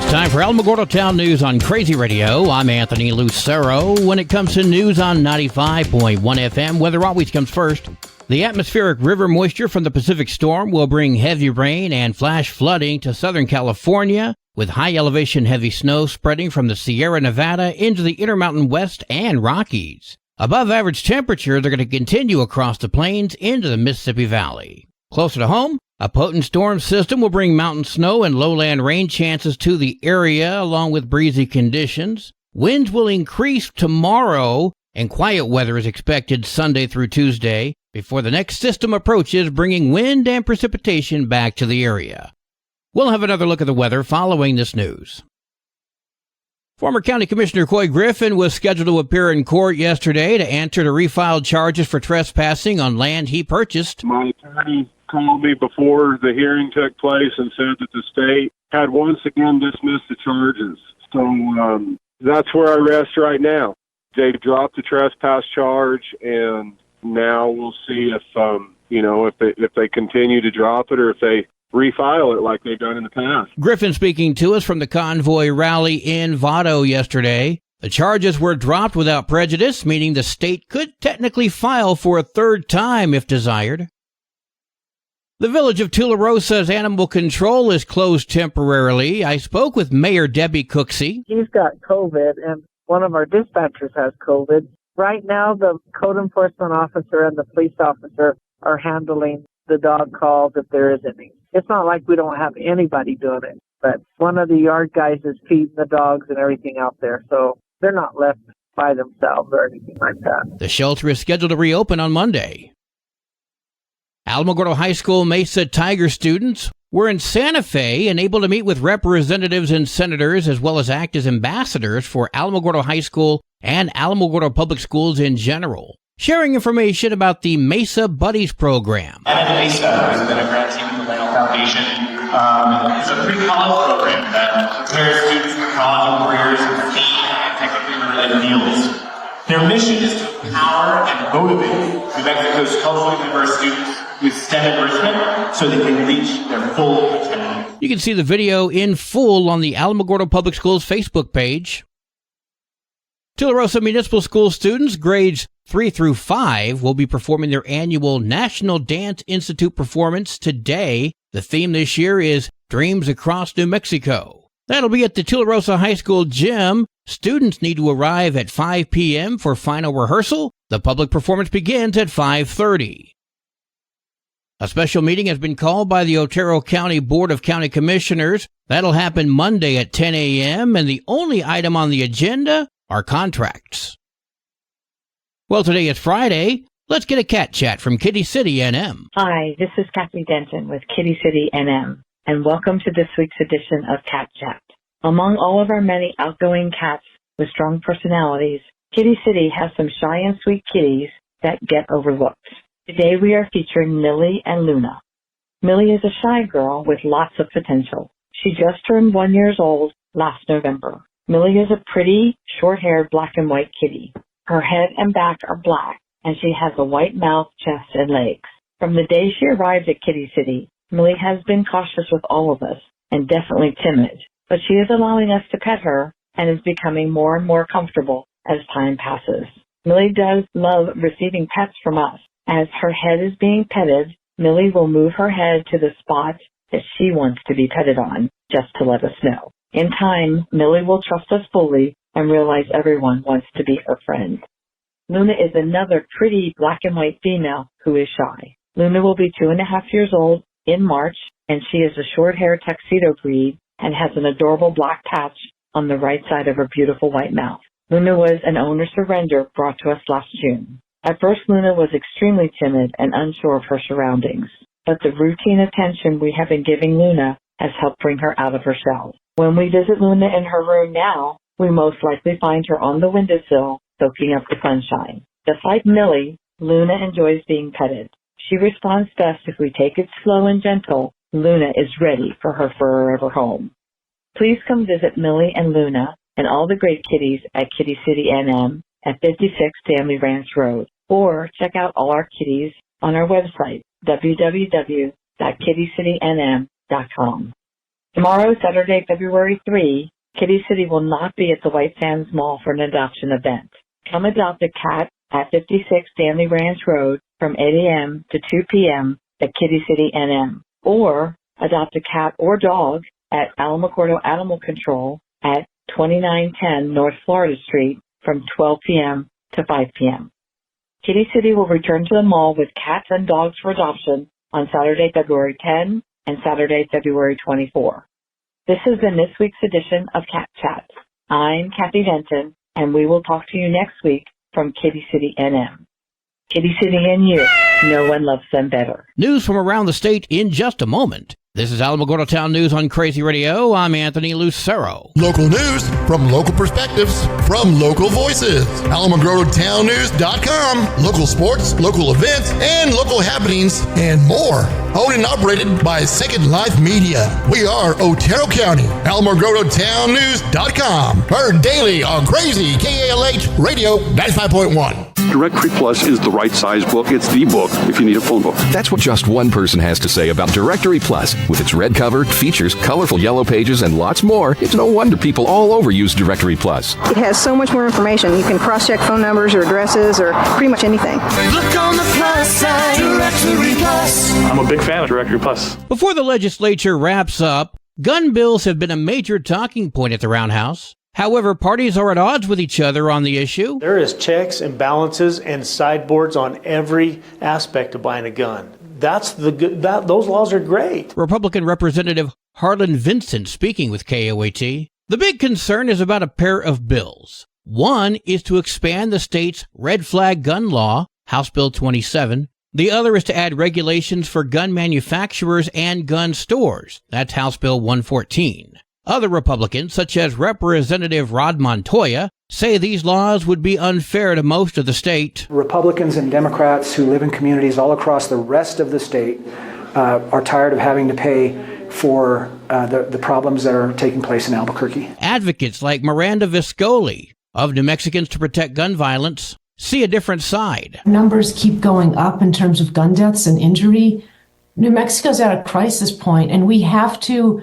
Time for Alamogordo Town News on Crazy Radio. I'm Anthony Lucero. When it comes to news on 95.1 FM, weather always comes first. The atmospheric river moisture from the Pacific storm will bring heavy rain and flash flooding to Southern California, with high elevation heavy snow spreading from the Sierra Nevada into the Intermountain West and Rockies. Above average temperatures are going to continue across the plains into the Mississippi Valley. Closer to home, a potent storm system will bring mountain snow and lowland rain chances to the area, along with breezy conditions. Winds will increase tomorrow, and quiet weather is expected Sunday through Tuesday, before the next system approaches, bringing wind and precipitation back to the area. We'll have another look at the weather following this news. Former County Commissioner Coy Griffin was scheduled to appear in court yesterday to answer to refiled charges for trespassing on land he purchased. My attorney called me before the hearing took place and said that the state had once again dismissed the charges. So that's where I rest right now. They dropped the trespass charge, and now we'll see if they continue to drop it or if they refile it like they've done in the past. Griffin speaking to us from the convoy rally in Vado yesterday. The charges were dropped without prejudice, meaning the state could technically file for a third time if desired. The village of Tularosa's animal control is closed temporarily. I spoke with Mayor Debbie Cooksey. He's got COVID, and one of our dispatchers has COVID. Right now, the code enforcement officer and the police officer are handling the dog calls if there is any. It's not like we don't have anybody doing it, but one of the yard guys is feeding the dogs and everything out there, so they're not left by themselves or anything like that. The shelter is scheduled to reopen on Monday. Alamogordo High School Mesa Tiger students were in Santa Fe and able to meet with representatives and senators as well as act as ambassadors for Alamogordo High School and Alamogordo Public Schools in general, sharing information about the Mesa Buddies program. Mesa has been a grantee with the Leno Foundation. It's a pre-college program that prepares students for college and careers in STEAM and technically related fields. Their mission is to empower and motivate New Mexico's culturally diverse students with STEM enrichment so they can reach their full potential. You can see the video in full on the Alamogordo Public Schools Facebook page. Tularosa Municipal School students, grades 3 through 5, will be performing their annual National Dance Institute performance today. The theme this year is Dreams Across New Mexico. That'll be at the Tularosa High School gym. Students need to arrive at 5 p.m. for final rehearsal. The public performance begins at 5:30. A special meeting has been called by the Otero County Board of County Commissioners. That'll happen Monday at 10 a.m., and the only item on the agenda are contracts. Well, today is Friday. Let's get a cat chat from Kitty City NM. Hi, this is Kathy Denton with Kitty City NM, and welcome to this week's edition of Cat Chat. Among all of our many outgoing cats with strong personalities, Kitty City has some shy and sweet kitties that get overlooked. Today we are featuring Millie and Luna. Millie is a shy girl with lots of potential. She just turned 1 year old last November. Millie is a pretty, short-haired black and white kitty. Her head and back are black, and she has a white mouth, chest, and legs. From the day she arrived at Kitty City, Millie has been cautious with all of us and definitely timid, but she is allowing us to pet her and is becoming more and more comfortable as time passes. Millie does love receiving pets from us. As her head is being petted, Millie will move her head to the spot that she wants to be petted on, just to let us know. In time, Millie will trust us fully and realize everyone wants to be her friend. Luna is another pretty black and white female who is shy. Luna will be 2.5 years old in March, and she is a short-haired tuxedo breed and has an adorable black patch on the right side of her beautiful white mouth. Luna was an owner surrender brought to us last June. At first, Luna was extremely timid and unsure of her surroundings, but the routine attention we have been giving Luna has helped bring her out of her shell. When we visit Luna in her room now, we most likely find her on the windowsill soaking up the sunshine. Just like Millie, Luna enjoys being petted. She responds best if we take it slow and gentle. Luna is ready for her forever home. Please come visit Millie and Luna and all the great kitties at Kitty City NM at 56 Stanley Ranch Road, or check out all our kitties on our website, www.kittycitynm.com. Tomorrow, Saturday, February 3, Kitty City will not be at the White Sands Mall for an adoption event. Come adopt a cat at 56 Stanley Ranch Road from 8 a.m. to 2 p.m. at Kitty City NM. Or adopt a cat or dog at Alamogordo Animal Control at 2910 North Florida Street from 12 p.m. to 5 p.m. Kitty City will return to the mall with cats and dogs for adoption on Saturday, February 10 and Saturday, February 24. This has been this week's edition of Cat Chat. I'm Kathy Denton, and we will talk to you next week from Kitty City NM. Kitty City and you, no one loves them better. News from around the state in just a moment. This is Alamogordo Town News on Crazy Radio. I'm Anthony Lucero. Local news from local perspectives from local voices. AlamogordoTownNews.com. Local sports, local events, and local happenings, and more. Owned and operated by Second Life Media. We are Otero County. AlamogordoTownNews.com. Heard daily on Crazy KALH Radio 95.1. Directory Plus is the right size book. It's the book if you need a phone book. That's what just one person has to say about Directory Plus. With its red cover, features, colorful yellow pages, and lots more, it's no wonder people all over use Directory Plus. It has so much more information. You can cross-check phone numbers or addresses or pretty much anything. Look on the plus side, Directory Plus. I'm a big fan of Directory Plus. Before the legislature wraps up, gun bills have been a major talking point at the Roundhouse. However, parties are at odds with each other on the issue. There is checks and balances and sideboards on every aspect of buying a gun. Those laws are great. Republican Representative Harlan Vincent speaking with KOAT. The big concern is about a pair of bills. One is to expand the state's red flag gun law, House Bill 27. The other is to add regulations for gun manufacturers and gun stores. That's House Bill 114. Other Republicans, such as Representative Rod Montoya, say these laws would be unfair to most of the state. Republicans and Democrats who live in communities all across the rest of the state are tired of having to pay for the problems that are taking place in Albuquerque. Advocates like Miranda Viscoli of New Mexicans to Protect Gun Violence see a different side. Numbers keep going up in terms of gun deaths and injury. New Mexico's at a crisis point, and we have to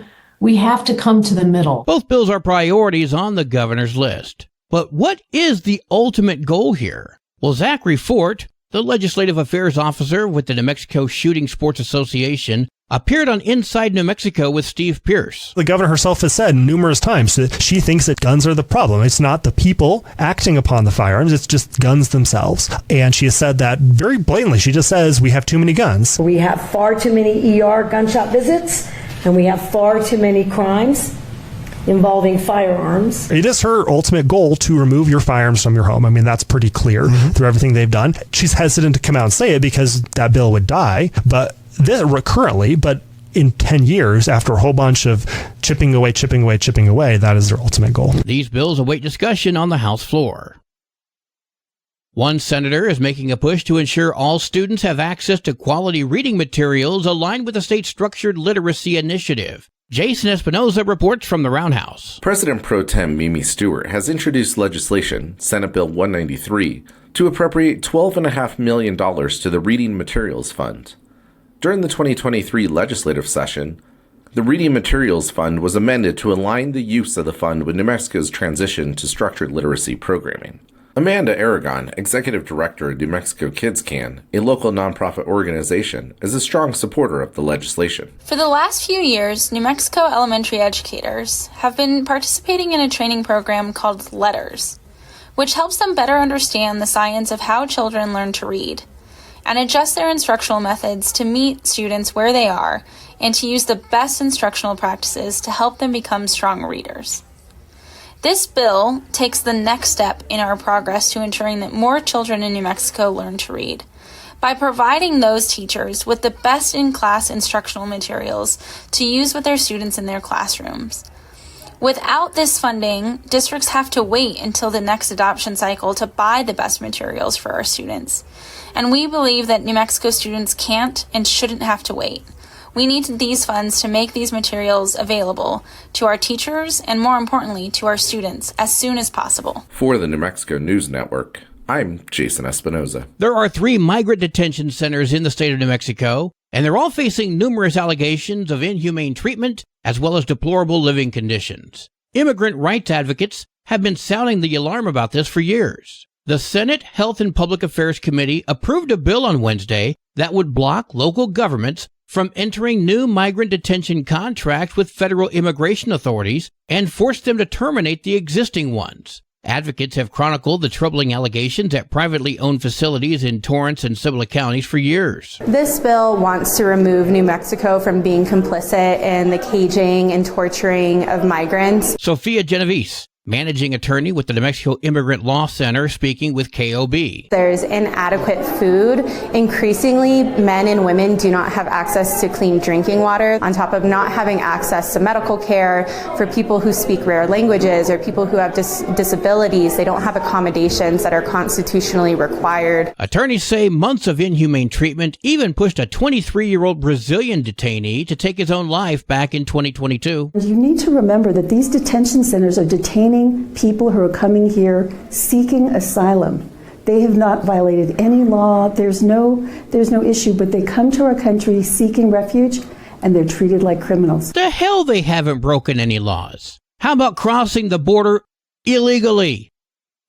come to the middle. Both bills are priorities on the governor's list. But what is the ultimate goal here? Well, Zachary Fort, the legislative affairs officer with the New Mexico Shooting Sports Association, appeared on Inside New Mexico with Steve Pierce. The governor herself has said numerous times that she thinks that guns are the problem. It's not the people acting upon the firearms, it's just guns themselves. And she has said that very blatantly. She just says we have too many guns. We have far too many ER gunshot visits, and we have far too many crimes involving firearms. It is her ultimate goal to remove your firearms from your home. I mean, that's pretty clear through everything they've done. She's hesitant to come out and say it because that bill would die, but currently, but in 10 years, after a whole bunch of chipping away, that is their ultimate goal. These bills await discussion on the House floor. One senator is making a push to ensure all students have access to quality reading materials aligned with the state's structured literacy initiative. Jason Espinoza reports from the Roundhouse. President Pro Tem Mimi Stewart has introduced legislation, Senate Bill 193, to appropriate $12.5 million to the Reading Materials Fund. During the 2023 legislative session, the Reading Materials Fund was amended to align the use of the fund with New Mexico's transition to structured literacy programming. Amanda Aragon, Executive Director of New Mexico Kids Can, a local nonprofit organization, is a strong supporter of the legislation. For the last few years, New Mexico elementary educators have been participating in a training program called LETTERS, which helps them better understand the science of how children learn to read and adjust their instructional methods to meet students where they are and to use the best instructional practices to help them become strong readers. This bill takes the next step in our progress to ensuring that more children in New Mexico learn to read by providing those teachers with the best in-class instructional materials to use with their students in their classrooms. Without this funding, districts have to wait until the next adoption cycle to buy the best materials for our students. And we believe that New Mexico students can't and shouldn't have to wait. We need these funds to make these materials available to our teachers and, more importantly, to our students as soon as possible. For the New Mexico News Network, I'm Jason Espinoza. There are 3 migrant detention centers in the state of New Mexico, and they're all facing numerous allegations of inhumane treatment as well as deplorable living conditions. Immigrant rights advocates have been sounding the alarm about this for years. The Senate Health and Public Affairs Committee approved a bill on Wednesday that would block local governments from entering new migrant detention contracts with federal immigration authorities and force them to terminate the existing ones. Advocates have chronicled the troubling allegations at privately owned facilities in Torrance and Cibola counties for years. This bill wants to remove New Mexico from being complicit in the caging and torturing of migrants. Sophia Genovese, managing attorney with the New Mexico Immigrant Law Center, speaking with KOB. There's inadequate food. Increasingly, men and women do not have access to clean drinking water, on top of not having access to medical care. For people who speak rare languages or people who have disabilities, they don't have accommodations that are constitutionally required. Attorneys say months of inhumane treatment even pushed a 23-year-old Brazilian detainee to take his own life back in 2022. You need to remember that these detention centers are detaining people who are coming here seeking asylum. They have not violated any law. There's no issue, but they come to our country seeking refuge and they're treated like criminals. The hell they haven't broken any laws. How about crossing the border illegally?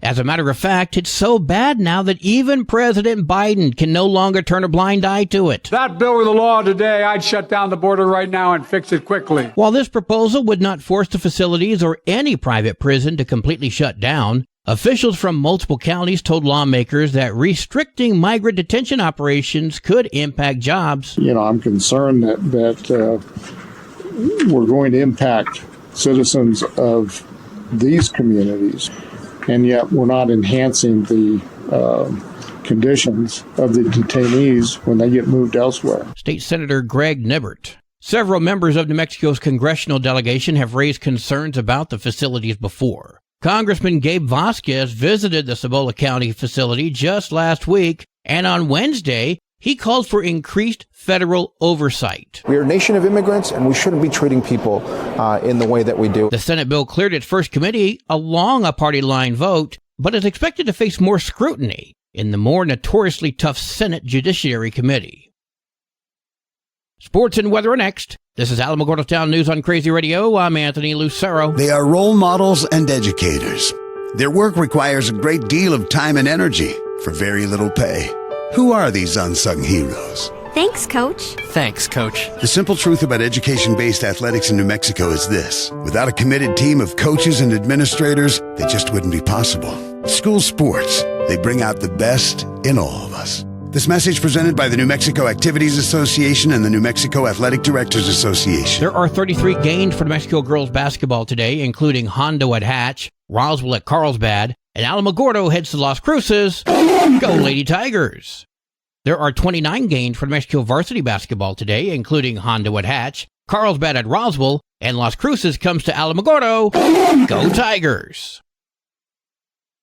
As a matter of fact, it's so bad now that even President Biden can no longer turn a blind eye to it. If that bill were the law today, I'd shut down the border right now and fix it quickly. While this proposal would not force the facilities or any private prison to completely shut down, officials from multiple counties told lawmakers that restricting migrant detention operations could impact jobs. I'm concerned that we're going to impact citizens of these communities, and yet we're not enhancing the conditions of the detainees when they get moved elsewhere. State Senator Greg Nibbert. Several members of New Mexico's congressional delegation have raised concerns about the facilities before. Congressman Gabe Vasquez visited the Cibola County facility just last week, and on Wednesday, he called for increased federal oversight. We are a nation of immigrants, and we shouldn't be treating people in the way that we do. The Senate bill cleared its first committee along a party line vote, but is expected to face more scrutiny in the more notoriously tough Senate Judiciary Committee. Sports and weather are next. This is Alamogordo Town News on Crazy Radio. I'm Anthony Lucero. They are role models and educators. Their work requires a great deal of time and energy for very little pay. Who are these unsung heroes? Thanks, Coach. Thanks, Coach. The simple truth about education-based athletics in New Mexico is this. Without a committed team of coaches and administrators, they just wouldn't be possible. School sports, they bring out the best in all of us. This message presented by the New Mexico Activities Association and the New Mexico Athletic Directors Association. There are 33 games for New Mexico girls basketball today, including Hondo at Hatch, Roswell at Carlsbad, and Alamogordo heads to Las Cruces. Go Lady Tigers! There are 29 games for New Mexico varsity basketball today, including Hondo at Hatch, Carlsbad at Roswell, and Las Cruces comes to Alamogordo. Go Tigers!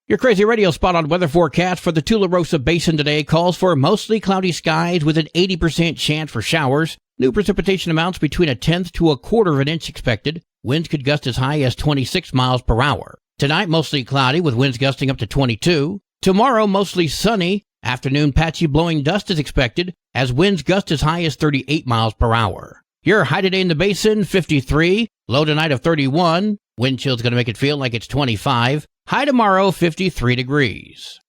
Your Crazy Radio spot on weather forecast for the Tularosa Basin today calls for mostly cloudy skies with an 80% chance for showers. New precipitation amounts between 1/10 to 1/4 of an inch expected. Winds could gust as high as 26 miles per hour. Tonight, mostly cloudy with winds gusting up to 22. Tomorrow, mostly sunny. Afternoon, patchy blowing dust is expected as winds gust as high as 38 miles per hour. Your high today in the basin, 53. Low tonight of 31. Wind chill's going to make it feel like it's 25. High tomorrow, 53 degrees.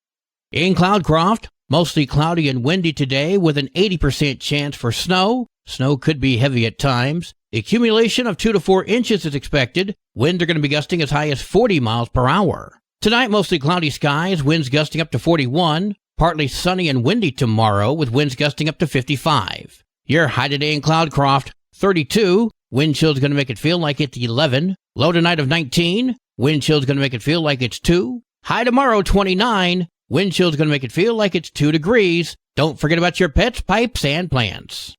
In Cloudcroft, mostly cloudy and windy today with an 80% chance for snow. Snow could be heavy at times. The accumulation of 2 to 4 inches is expected. Winds are going to be gusting as high as 40 miles per hour. Tonight, mostly cloudy skies, winds gusting up to 41. Partly sunny and windy tomorrow with winds gusting up to 55. Your high today in Cloudcroft, 32. Wind chill's going to make it feel like it's 11. Low tonight of 19. Wind chill's going to make it feel like it's 2. High tomorrow, 29. Wind chill's going to make it feel like it's 2 degrees. Don't forget about your pets, pipes, and plants.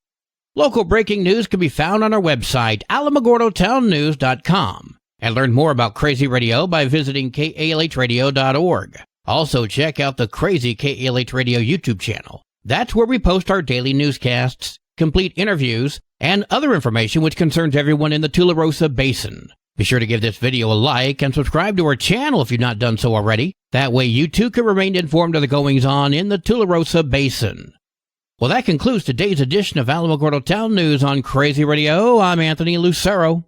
Local breaking news can be found on our website, alamogordotownnews.com. And learn more about Crazy Radio by visiting kalhradio.org. Also, check out the Crazy KALH Radio YouTube channel. That's where we post our daily newscasts, complete interviews, and other information which concerns everyone in the Tularosa Basin. Be sure to give this video a like and subscribe to our channel if you've not done so already. That way you too can remain informed of the goings-on in the Tularosa Basin. Well, that concludes today's edition of Alamogordo Town News on Crazy Radio. I'm Anthony Lucero.